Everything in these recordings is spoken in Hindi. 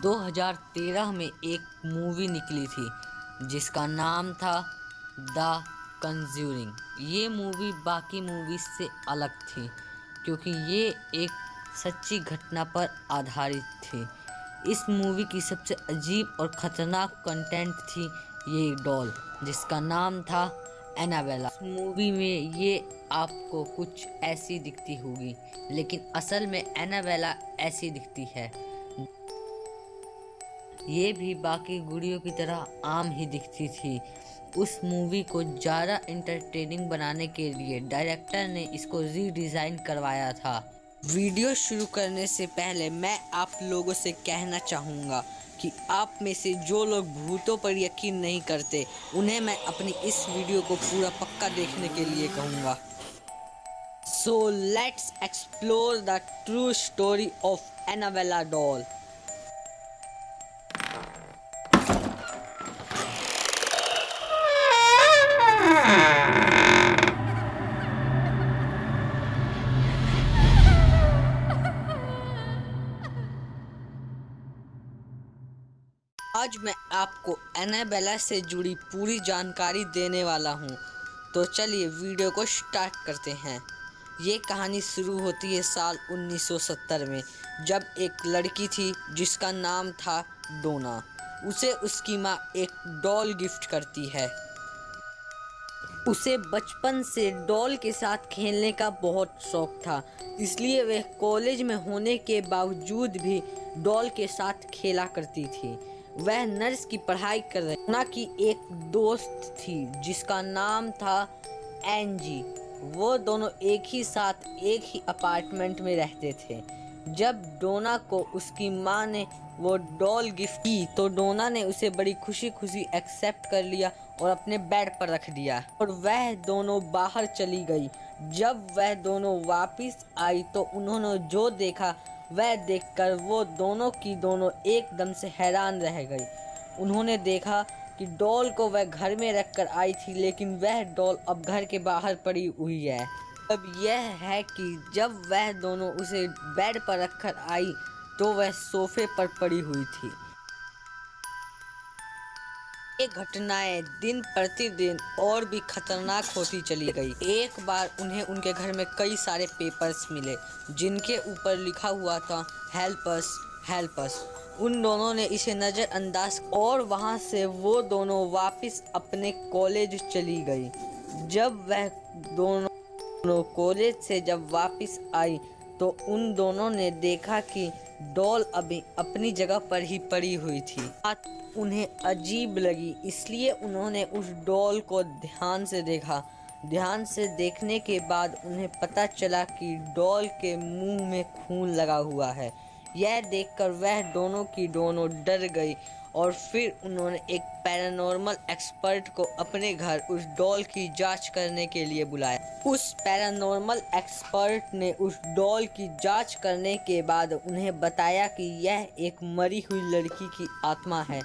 2013 में एक मूवी निकली थी जिसका नाम था द कंज्यूरिंग। ये मूवी बाकी मूवीज से अलग थी क्योंकि ये एक सच्ची घटना पर आधारित थी। इस मूवी की सबसे अजीब और ख़तरनाक कंटेंट थी ये डॉल जिसका नाम था एनाबेला। इस मूवी में ये आपको कुछ ऐसी दिखती होगी लेकिन असल में एनाबेला ऐसी दिखती है। ये भी बाकी गुड़ियों की तरह आम ही दिखती थी। उस मूवी को ज़्यादा इंटरटेनिंग बनाने के लिए डायरेक्टर ने इसको रीडिज़ाइन करवाया था। वीडियो शुरू करने से पहले मैं आप लोगों से कहना चाहूँगा कि आप में से जो लोग भूतों पर यकीन नहीं करते उन्हें मैं अपनी इस वीडियो को पूरा पक्का देखने के लिए कहूँगा। So let's explore the true story of Annabelle doll. आज मैं आपको एनाबेला से जुड़ी पूरी जानकारी देने वाला हूँ। तो चलिए वीडियो को स्टार्ट करते हैं। ये कहानी शुरू होती है साल 1970 में, जब एक लड़की थी जिसका नाम था डोना। उसे उसकी माँ एक डॉल गिफ्ट करती है। उसे बचपन से डॉल के साथ खेलने का बहुत शौक था, इसलिए वह कॉलेज में होने के बावजूद भी डॉल के साथ खेला करती थी। वह नर्स की पढ़ाई कर रही डोना की एक दोस्त थी जिसका नाम था एंजी। वो दोनों एक ही साथ एक ही अपार्टमेंट में रहते थे। जब डोना को उसकी माँ ने वो डॉल गिफ्ट की तो डोना ने उसे बड़ी खुशी खुशी एक्सेप्ट कर लिया और अपने बेड पर रख दिया और वह दोनों बाहर चली गई। जब वह दोनों वापस आई तो उन्होंने जो देखा वह देखकर वो दोनों की दोनों एकदम से हैरान रह गई। उन्होंने देखा कि डॉल को वह घर में रखकर आई थी लेकिन वह डॉल अब घर के बाहर पड़ी हुई है। अब यह है कि जब वह दोनों उसे बेड पर रखकर आई तो वह सोफे पर पड़ी हुई थी। ये घटनाएं दिन प्रतिदिन और भी खतरनाक होती चली गई। एक बार उन्हें उनके घर में कई सारे पेपर्स मिले जिनके ऊपर लिखा हुआ था हेल्प अस हेल्प अस। उन दोनों ने इसे नज़रअंदाज और वहां से वो दोनों वापस अपने कॉलेज चली गई। जब वह दोनों कॉलेज से जब वापस आई तो उन दोनों ने देखा कि डॉल अभी अपनी जगह पर ही पड़ी हुई थी। बात उन्हें अजीब लगी, इसलिए उन्होंने उस डॉल को ध्यान से देखा। ध्यान से देखने के बाद उन्हें पता चला कि डॉल के मुंह में खून लगा हुआ है। यह देखकर वह दोनों की दोनों डर गई और फिर उन्होंने एक पैरानॉर्मल एक्सपर्ट को अपने घर उस डॉल की जांच करने के लिए बुलाया। उस पैरानॉर्मल एक्सपर्ट ने उस डॉल की जांच करने के बाद उन्हें बताया कि यह एक मरी हुई लड़की की आत्मा है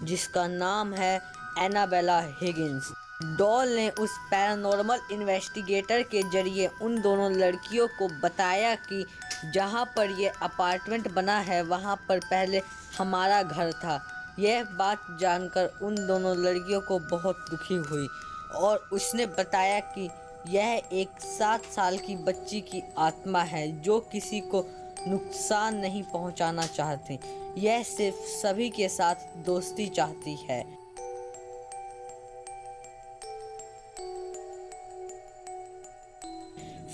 जिसका नाम है एनाबेला हिगिंस। डॉल ने उस पैरानॉर्मल इन्वेस्टिगेटर के जरिए उन दोनों लड़कियों को बताया कि जहाँ पर यह अपार्टमेंट बना है वहाँ पर पहले हमारा घर था। यह बात जानकर उन दोनों लड़कियों को बहुत दुखी हुई और उसने बताया कि यह एक 7 साल की बच्ची की आत्मा है जो किसी को नुकसान नहीं पहुंचाना चाहती। यह सिर्फ सभी के साथ दोस्ती चाहती है।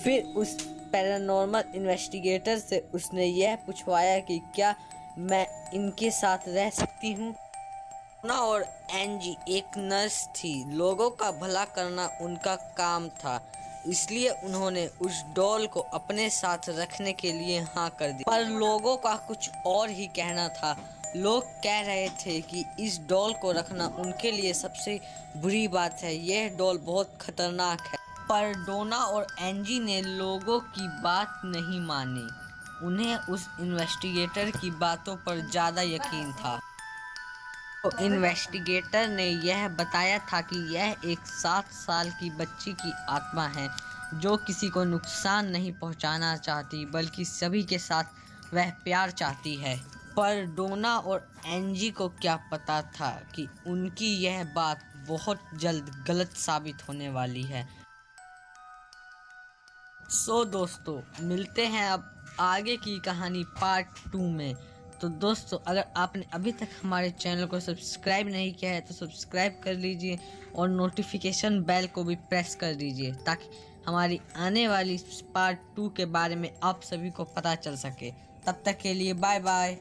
फिर उस पैरानॉर्मल इन्वेस्टिगेटर से उसने यह पूछवाया कि क्या मैं इनके साथ रह सकती हूँ। डोना और एंजी एक नर्स थी। लोगों का भला करना उनका काम था, इसलिए उन्होंने उस डॉल को अपने साथ रखने के लिए हाँ कर दी। पर लोगों का कुछ और ही कहना था। लोग कह रहे थे कि इस डॉल को रखना उनके लिए सबसे बुरी बात है। यह डॉल बहुत खतरनाक है। पर डोना और एंजी ने लोगों की बात नहीं मानी। उन्हें उस इन्वेस्टिगेटर की बातों पर ज़्यादा यकीन था। तो इन्वेस्टिगेटर ने यह बताया था कि यह एक 7 साल की बच्ची की आत्मा है जो किसी को नुकसान नहीं पहुंचाना चाहती बल्कि सभी के साथ वह प्यार चाहती है। पर डोना और एंजी को क्या पता था कि उनकी यह बात बहुत जल्द गलत साबित होने वाली है। सो दोस्तों, मिलते हैं अब आगे की कहानी पार्ट 2 में। तो दोस्तों, अगर आपने अभी तक हमारे चैनल को सब्सक्राइब नहीं किया है तो सब्सक्राइब कर लीजिए और नोटिफिकेशन बेल को भी प्रेस कर दीजिए ताकि हमारी आने वाली पार्ट 2 के बारे में आप सभी को पता चल सके। तब तक के लिए बाय बाय।